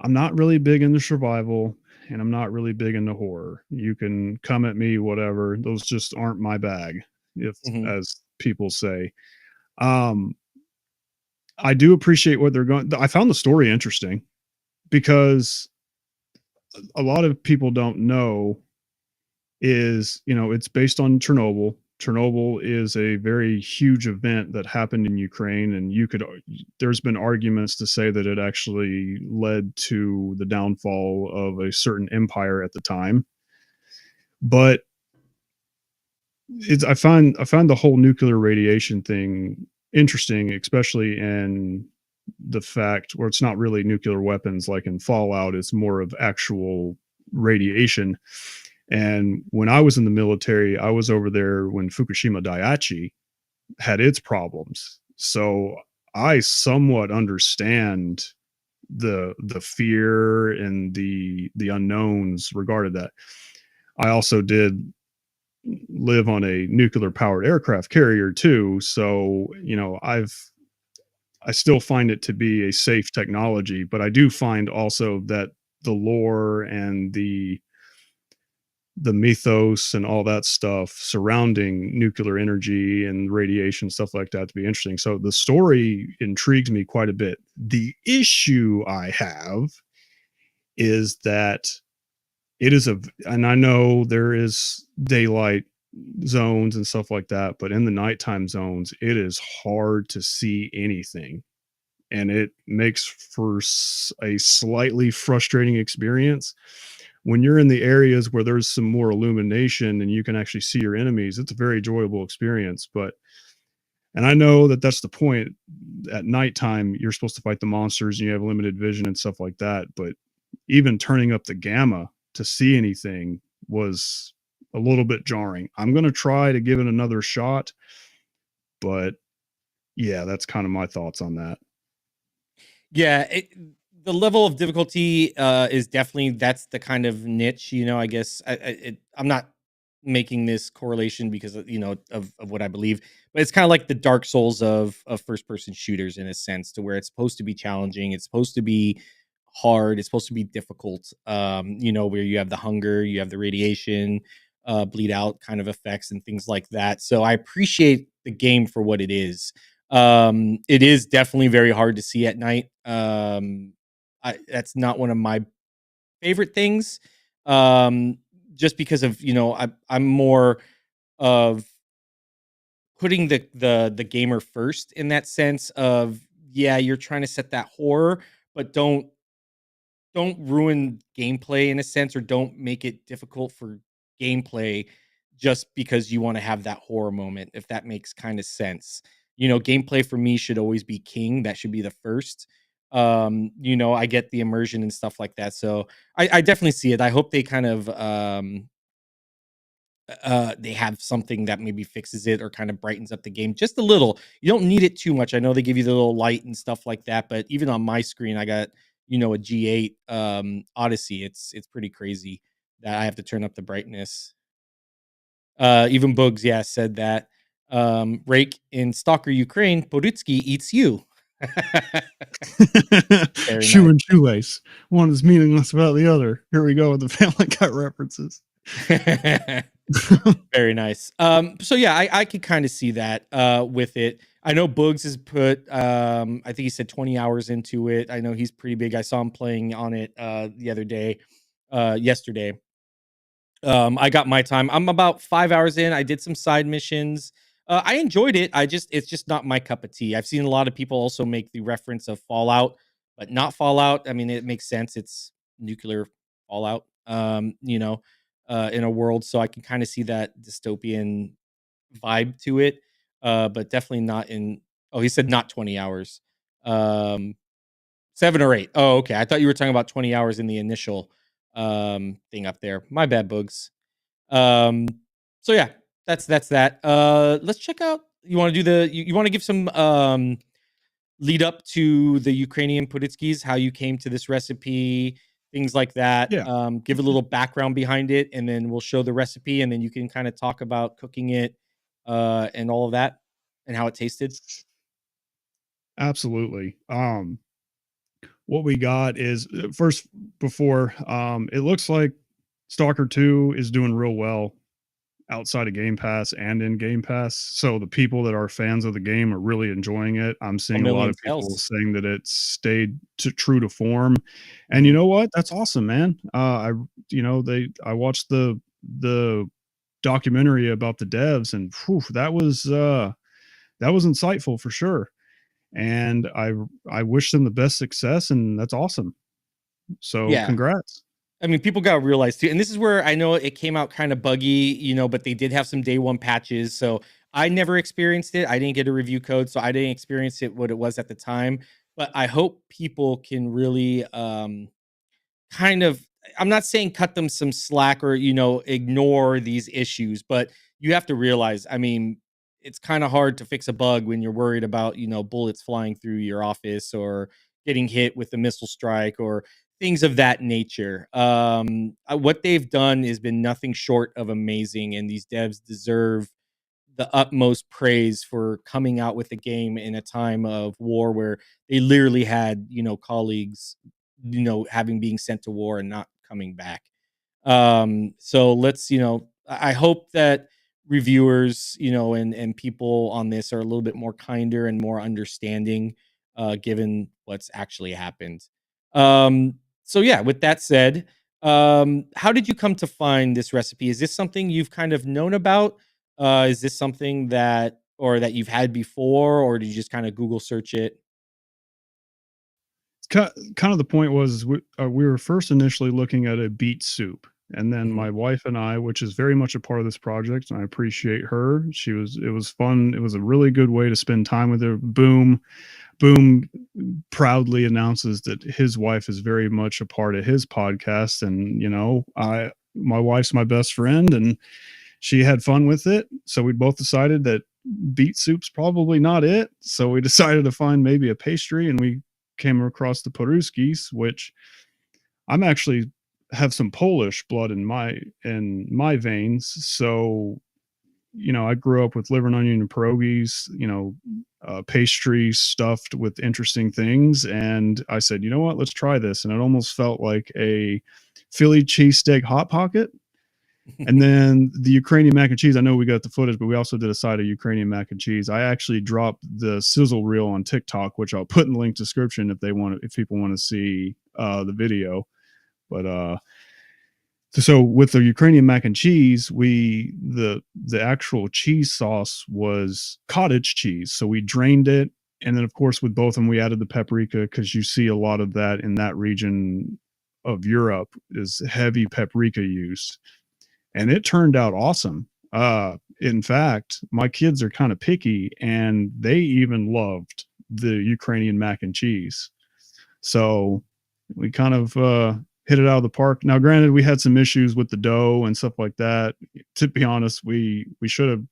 I'm not really big into survival, and I'm not really big into horror. You can come at me, whatever. Those just aren't my bag, if as people say. I do appreciate what they're going. I found the story interesting, because a lot of people don't know is, it's based on Chernobyl. Chernobyl is a very huge event that happened in Ukraine, and there's been arguments to say that it actually led to the downfall of a certain empire at the time. But I find the whole nuclear radiation thing interesting, especially in the fact where it's not really nuclear weapons like in Fallout, it's more of actual radiation. And when I was in the military, I was over there when Fukushima Daiichi had its problems. So I somewhat understand the fear and the unknowns regarding that. I also did live on a nuclear powered aircraft carrier too, so I still find it to be a safe technology, but I do find also that the lore and the mythos and all that stuff surrounding nuclear energy and radiation, stuff like that, to be interesting. So the story intrigues me quite a bit. The issue I have is that and I know there is daylight zones and stuff like that, but in the nighttime zones, it is hard to see anything. And it makes for a slightly frustrating experience. When you're in the areas where there's some more illumination and you can actually see your enemies, it's a very enjoyable experience. And I know that that's the point. At nighttime, you're supposed to fight the monsters and you have limited vision and stuff like that. But even turning up the gamma to see anything was a little bit jarring. I'm going to try to give it another shot, but yeah, that's kind of my thoughts on that. Yeah, the level of difficulty is definitely, that's the kind of niche. I guess I'm not making this correlation because of what I believe, but it's kind of like the Dark Souls of first person shooters, in a sense, to where it's supposed to be challenging, it's supposed to be hard, it's supposed to be difficult. Where you have the hunger, you have the radiation, bleed out kind of effects and things like that. So I appreciate the game for what it is. It is definitely very hard to see at night. That's not one of my favorite things. Just because of, I'm more of putting the gamer first in that sense of, yeah, you're trying to set that horror, but don't ruin gameplay in a sense, or don't make it difficult for gameplay just because you want to have that horror moment, if that makes kind of sense. Gameplay for me should always be king. That should be the first. I get the immersion and stuff like that. So I definitely see it. I hope they kind of they have something that maybe fixes it or kind of brightens up the game just a little. You don't need it too much. I know they give you the little light and stuff like that, but even on my screen, I got a G8 Odyssey. It's pretty crazy that I have to turn up the brightness. Even Bugs, yeah, said that. Rake in Stalker Ukraine, Pyrizhky eats you. Very Shoe nice. and shoelace. One is meaningless without the other. Here we go with the Family Guy references. Very nice. So yeah, I could kind of see that with it. I know Bugs has put I think he said 20 hours into it. I know he's pretty big. I saw him playing on it the other day, yesterday. I got my time. I'm about 5 hours in. I did some side missions. I enjoyed it. It's just not my cup of tea. I've seen a lot of people also make the reference of Fallout, but not Fallout. I mean, it makes sense. It's nuclear Fallout. In a world, so I can kind of see that dystopian vibe to it. But definitely not in. Oh, he said not 20 hours. 7 or 8. Oh, okay. I thought you were talking about 20 hours in the initial thing up there. My bad, Bugs. Um, so yeah, that's that. Let's check out. You want to do you want to give some lead up to the Ukrainian Pyrizhkys, how you came to this recipe, things like that. Yeah, Give a little background behind it, and then we'll show the recipe, and then you can kind of talk about cooking it and all of that and how it tasted. absolutely. What we got is first before it looks like Stalker 2 is doing real well outside of Game Pass and in Game Pass. So the people that are fans of the game are really enjoying it. I'm A seeing a lot million of people sales. saying that it stayed true to form. And you Mhm. know what? That's awesome, man. I watched the documentary about the devs, and whew, that was insightful for sure. And I wish them the best success, and that's awesome. So Yeah. congrats. I mean, people gotta realize too, and this is where I know it came out kind of buggy, but they did have some day one patches. So I never experienced it. I didn't get a review code, so I didn't experience it what it was at the time. But I hope people can really kind of, I'm not saying cut them some slack or, ignore these issues, but you have to realize, I mean, it's kind of hard to fix a bug when you're worried about, bullets flying through your office or getting hit with a missile strike or things of that nature. What they've done has been nothing short of amazing, and these devs deserve the utmost praise for coming out with a game in a time of war where they literally had, colleagues, having being sent to war and not coming back. So let's, I hope that reviewers, and people on this are a little bit more kinder and more understanding, given what's actually happened. Um, so yeah, with that said, how did you come to find this recipe? Is this something you've kind of known about? Is this something that you've had before, or did you just kind of Google search it? Kind of the point was we were first initially looking at a beet soup, and then Mhm. my wife and I, which is very much a part of this project, and I appreciate her. It was fun. It was a really good way to spend time with her. Boom proudly announces that his wife is very much a part of his podcast, and my wife's my best friend, and she had fun with it. So we both decided that beet soup's probably not it. So we decided to find maybe a pastry, and we came across the Pyrizhkys, which I'm actually have some Polish blood in my veins. So I grew up with liver and onion and pierogies, pastry stuffed with interesting things. And I said, you know what, let's try this. And it almost felt like a Philly cheesesteak hot pocket. And then the Ukrainian mac and cheese, I know we got the footage, but we also did a side of Ukrainian mac and cheese. I actually dropped the sizzle reel on TikTok, which I'll put in the link description if people want to see the video. But So with the Ukrainian mac and cheese, the actual cheese sauce was cottage cheese. So we drained it, and then of course with both of them we added the paprika, because you see a lot of that in that region of Europe is heavy paprika use, and it turned out awesome. In fact, my kids are kind of picky, and they even loved the Ukrainian mac and cheese. So we kind of hit it out of the park. Now, granted, we had some issues with the dough and stuff like that. To be honest, we should have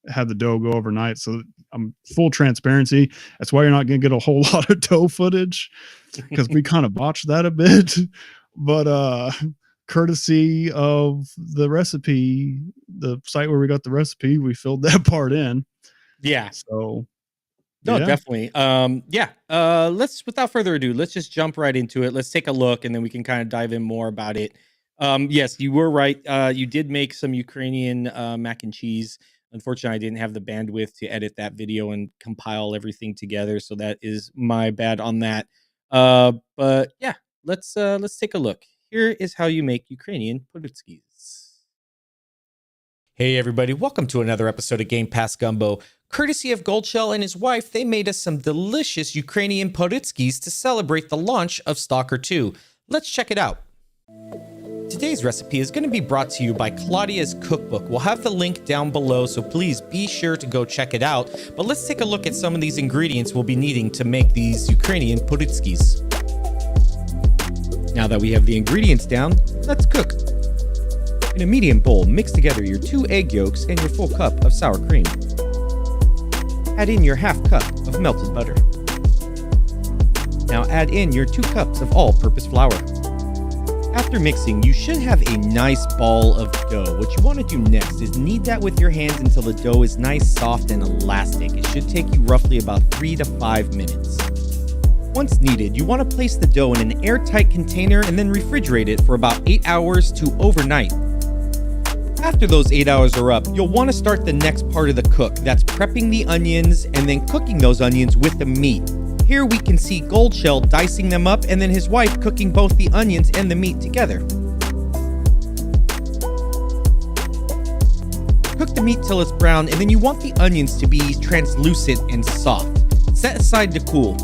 had the dough go overnight. So I'm full transparency. That's why you're not going to get a whole lot of dough footage, because we kind of botched that a bit. But courtesy of the recipe, the site where we got the recipe, we filled that part in. Yeah. So no, yeah. definitely. Let's, without further ado, let's just jump right into it. Let's take a look, and then we can kind of dive in more about it. Yes, you were right. You did make some Ukrainian mac and cheese. Unfortunately, I didn't have the bandwidth to edit that video and compile everything together, so that is my bad on that. But yeah, let's take a look. Here is how you make Ukrainian Pyrizhkys. Hey everybody, welcome to another episode of Game Pass Gumbo. Courtesy of Goldshell and his wife, they made us some delicious Ukrainian Pyrizhkys to celebrate the launch of Stalker 2. Let's check it out. Today's recipe is going to be brought to you by Claudia's Cookbook. We'll have the link down below, so please be sure to go check it out. But let's take a look at some of these ingredients we'll be needing to make these Ukrainian Pyrizhkys. Now that we have the ingredients down, let's cook. In a medium bowl, mix together your 2 egg yolks and your full cup of sour cream. Add in your half cup of melted butter. Now add in your 2 cups of all-purpose flour. After mixing, you should have a nice ball of dough. What you want to do next is knead that with your hands until the dough is nice, soft, and elastic. It should take you roughly about 3 to 5 minutes. Once kneaded, you want to place the dough in an airtight container and then refrigerate it for about 8 hours to overnight. After those 8 hours are up, you'll want to start the next part of the cook. That's prepping the onions and then cooking those onions with the meat. Here we can see Goldshell dicing them up, and then his wife cooking both the onions and the meat together. Cook the meat till it's brown, and then you want the onions to be translucent and soft. Set aside to cool.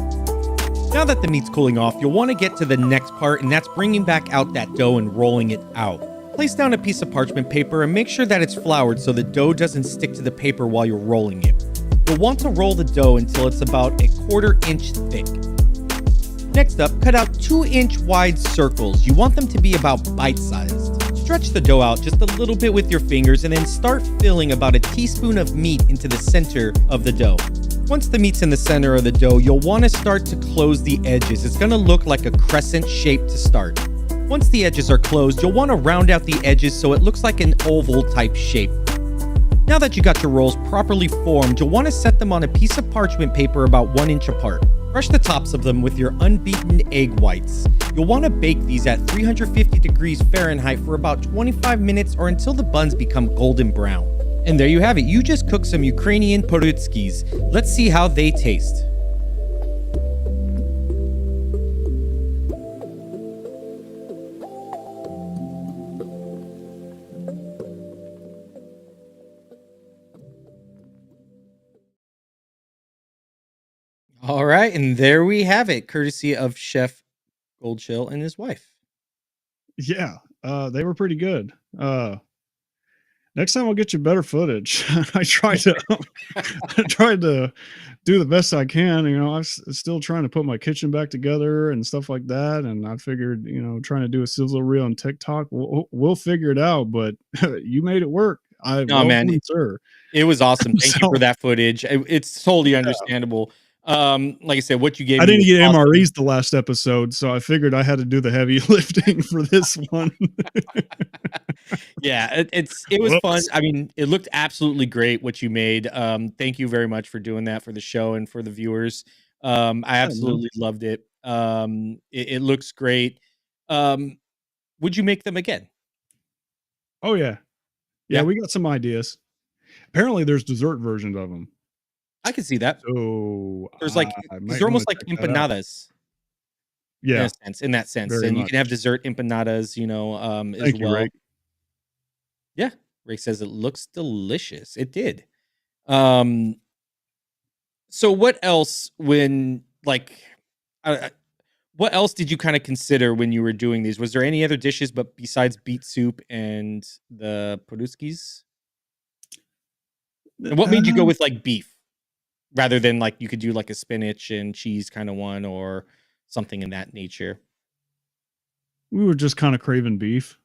Now that the meat's cooling off, you'll want to get to the next part, and that's bringing back out that dough and rolling it out. Place down a piece of parchment paper and make sure that it's floured so the dough doesn't stick to the paper while you're rolling it. You'll want to roll the dough until it's about a 1/4 inch thick. Next up, cut out 2-inch wide circles. You want them to be about bite-sized. Stretch the dough out just a little bit with your fingers and then start filling about a teaspoon of meat into the center of the dough. Once the meat's in the center of the dough, you'll want to start to close the edges. It's going to look like a crescent shape to start. Once the edges are closed, you'll want to round out the edges so it looks like an oval type shape. Now that you got your rolls properly formed, you'll want to set them on a piece of parchment paper about 1 inch apart. Brush the tops of them with your unbeaten egg whites. You'll want to bake these at 350 degrees Fahrenheit for about 25 minutes or until the buns become golden brown. And there you have it. You just cooked some Ukrainian Pyrizhkys. Let's see how they taste. All right, and there we have it, courtesy of Chef Goldshell and his wife. Yeah, they were pretty good. Next time I'll get you better footage. I tried to do the best I can. You know, I'm still trying to put my kitchen back together and stuff like that. And I figured, you know, trying to do a sizzle reel on TikTok, we'll figure it out. But you made it work. No, man, sir. It was awesome. Thank you for that footage. It's totally understandable. Like I said, what you gave me, I didn't get awesome. MREs the last episode, so I figured I had to do the heavy lifting for this one. Yeah, it was fun. I mean, it looked absolutely great what you made. Thank you very much for doing that for the show and for the viewers. I absolutely loved it. It looks great. Would you make them again? Oh yeah. We got some ideas. Apparently there's dessert versions of them. I can see that. So there's like, they're almost like empanadas. Yeah, in that sense. And you can have dessert empanadas, you know, as well. Yeah, Ray says it looks delicious. It did. Um, so what else when like I, what else did you kind of consider when you were doing these? Was there any other dishes but besides beet soup and the Podolskis? And what made you go with like beef rather than like you could do like a spinach and cheese kind of one or something in that nature? We were just kind of craving beef.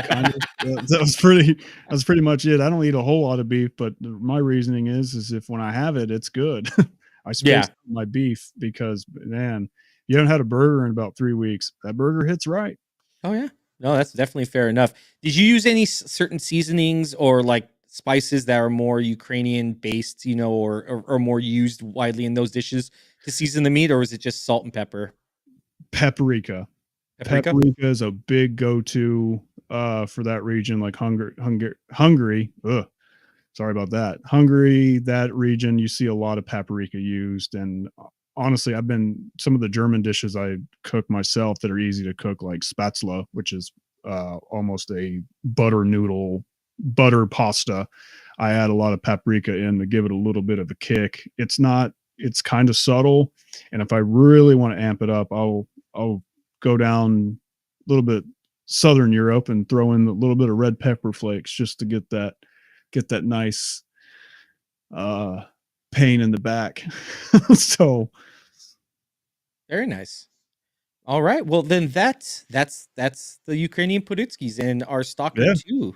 Kind of. That was pretty much it. I don't eat a whole lot of beef, but my reasoning is if when I have it, it's good. I Yeah. space my beef because man, you haven't had a burger in about 3 weeks. That burger hits right. Oh yeah. No, that's definitely fair enough. Did you use any certain seasonings or like spices that are more Ukrainian based, or more used widely in those dishes to season the meat, or was it just salt and pepper? Paprika. Paprika? Paprika is a big go-to for that region, like Hungary. Ugh, sorry about that. Hungary, that region, you see a lot of paprika used. And honestly, I've been some of the German dishes I cook myself that are easy to cook, like Spätzle, which is almost a butter noodle, butter pasta. I add a lot of paprika in to give it a little bit of a kick. It's kind of subtle. And if I really want to amp it up, I'll go down a little bit Southern Europe and throw in a little bit of red pepper flakes just to get that nice uh pain in the back. So Very nice. All right. Well, then that's the Ukrainian Pyrizhkys and our Stalker yeah, 2.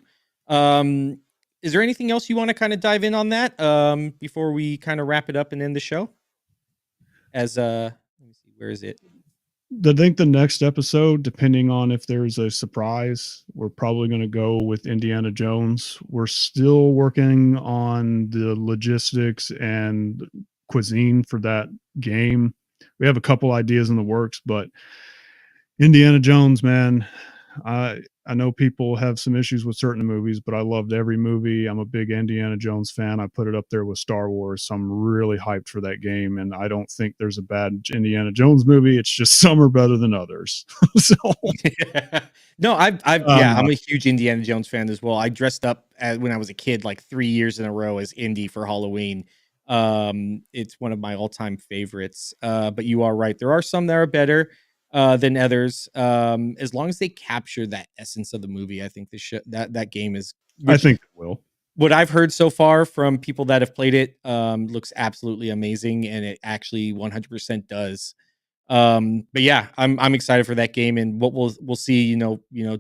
Um, is there anything else you want to kind of dive in on that before we kind of wrap it up and end the show? As let me see, where is it? I think the next episode, depending on if there's a surprise, we're probably going to go with Indiana Jones. We're still working on the logistics and cuisine for that game. We have a couple ideas in the works, but Indiana Jones, man, I know people have some issues with certain movies, but I loved every movie. I'm a big Indiana Jones fan. I put it up there with Star Wars, so I'm really hyped for that game. And I don't think there's a bad Indiana Jones movie. It's just some are better than others. So, No, yeah, uh, I'm a huge Indiana Jones fan as well. I dressed up when I was a kid, like 3 years in a row as Indy for Halloween. It's one of my all-time favorites. But you are right. There are some that are better than others. As long as they capture that essence of the movie, I think that game is, I which think it will. what I've heard so far from people that have played it, looks absolutely amazing, and it actually 100% does. But yeah, I'm excited for that game and what we'll see.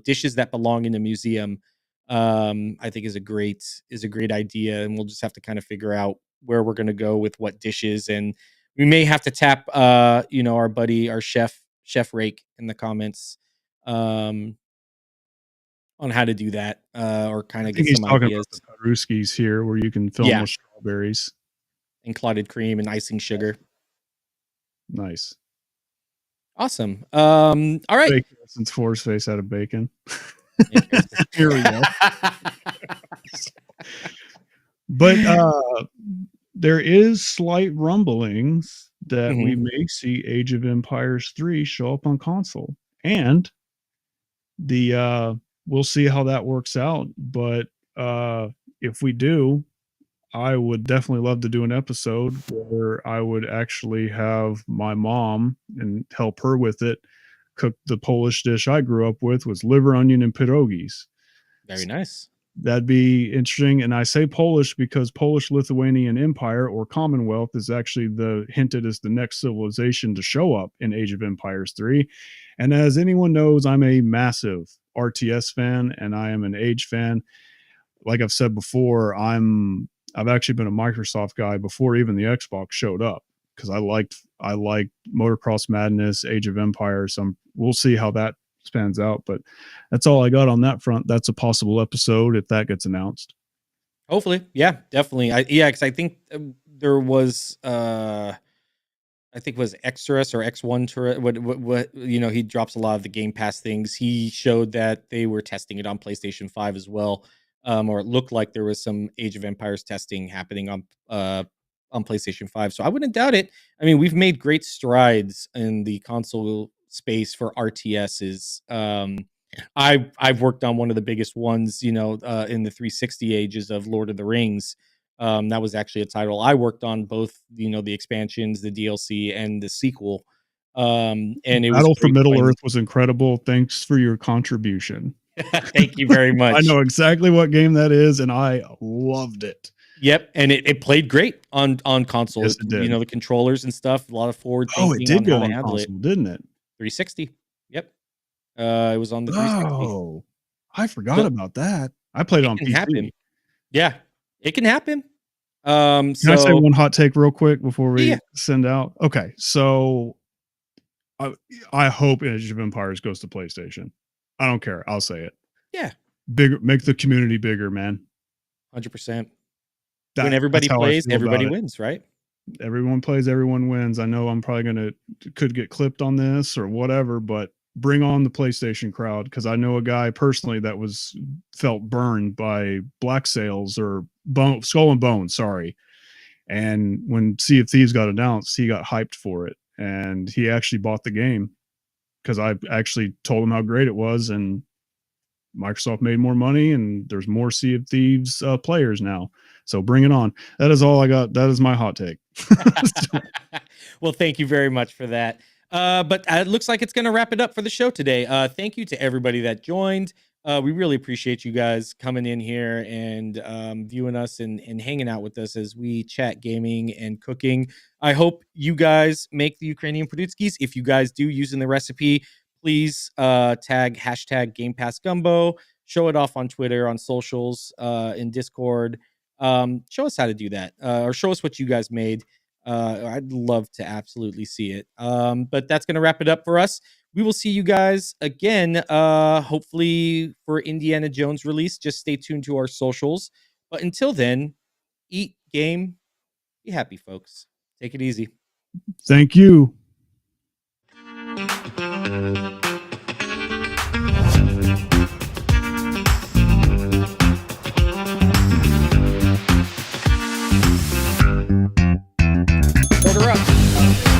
Dishes that belong in a museum. I think is a great idea, and we'll just have to kind of figure out where we're gonna go with what dishes, and we may have to tap our buddy, our chef Rake in the comments, um, on how to do that, or kind I of think get he's some talking ideas. about the Paruskis here, where you can fill them Yeah, with strawberries. and clotted cream and icing sugar. Nice. Awesome. All right. Bacon since Force Face out of bacon. Make yours- Here we go. But there is slight rumblings that we Mhm. may see Age of Empires 3 show up on console. And the we'll see how that works out. But if we do, I would definitely love to do an episode where I would actually have my mom and help her with it cook the Polish dish I grew up with was liver, onion, and pierogies. Very nice. That'd be interesting. And I say Polish because Polish Lithuanian Empire or Commonwealth is actually the hinted as the next civilization to show up in Age of Empires 3. And as anyone knows, I'm a massive RTS fan and I am an Age fan. Like I've said before, I've actually been a Microsoft guy before even the Xbox showed up because I liked Motocross Madness, Age of Empires. We'll see how that spans out, but that's all I got on that front. That's a possible episode if that gets announced. Hopefully. Yeah, definitely. Because I think there was I think it was Xrus or X1 tour. What he drops a lot of the Game Pass things. He showed that they were testing it on PlayStation 5 as well. Or it looked like there was some Age of Empires testing happening on PlayStation 5. So I wouldn't doubt it. I mean, we've made great strides in the console space for RTSs. I've worked on one of the biggest ones, in the 360 ages of Lord of the Rings. That was actually a title I worked on, both the expansions, the DLC, and the sequel. And it was Battle for great Middle playing Earth was incredible. Thanks for your contribution. Thank you very I much. know exactly what game that is, and I loved it. Yep, and it played great on console. Yes, it did. The controllers and stuff. A lot of forward Oh, it thinking did on go how to on handle it. console, didn't it? 360. Yep. It was on the 360. Oh, I forgot So about that. I played it on can PC. happen. Yeah, it can happen. Can I say one hot take real quick before we Yeah. send out? Okay, so I hope Age of Empires goes to PlayStation. I don't care. I'll say it. Yeah. Bigger, make the community bigger, man. 100%. When everybody that's how I plays, feel everybody about it. wins, right? Everyone plays, everyone wins. I know I'm probably could get clipped on this or whatever, but bring on the PlayStation crowd, because I know a guy personally that felt burned by Black Sails or Skull and Bones, sorry. And when Sea of Thieves got announced, he got hyped for it, and he actually bought the game because I actually told him how great it was, and Microsoft made more money, and there's more Sea of Thieves players now. So bring it on. That is all I got. That is my hot take. Well, thank you very much for that. But it looks like it's going to wrap it up for the show today. Thank you to everybody that joined. We really appreciate you guys coming in here and viewing us and hanging out with us as we chat gaming and cooking. I hope you guys make the Ukrainian Pyrizhkys. If you guys do, using the recipe, please tag hashtag Game Pass Gumbo. Show it off on Twitter, on socials, in Discord. Show us how to do that, or show us what you guys made. I'd love to absolutely see it. But that's going to wrap it up for us. We will see you guys again, hopefully for Indiana Jones release. Just stay tuned to our socials. But until then, eat, game, be happy, folks. Take it easy. Thank you. Order up.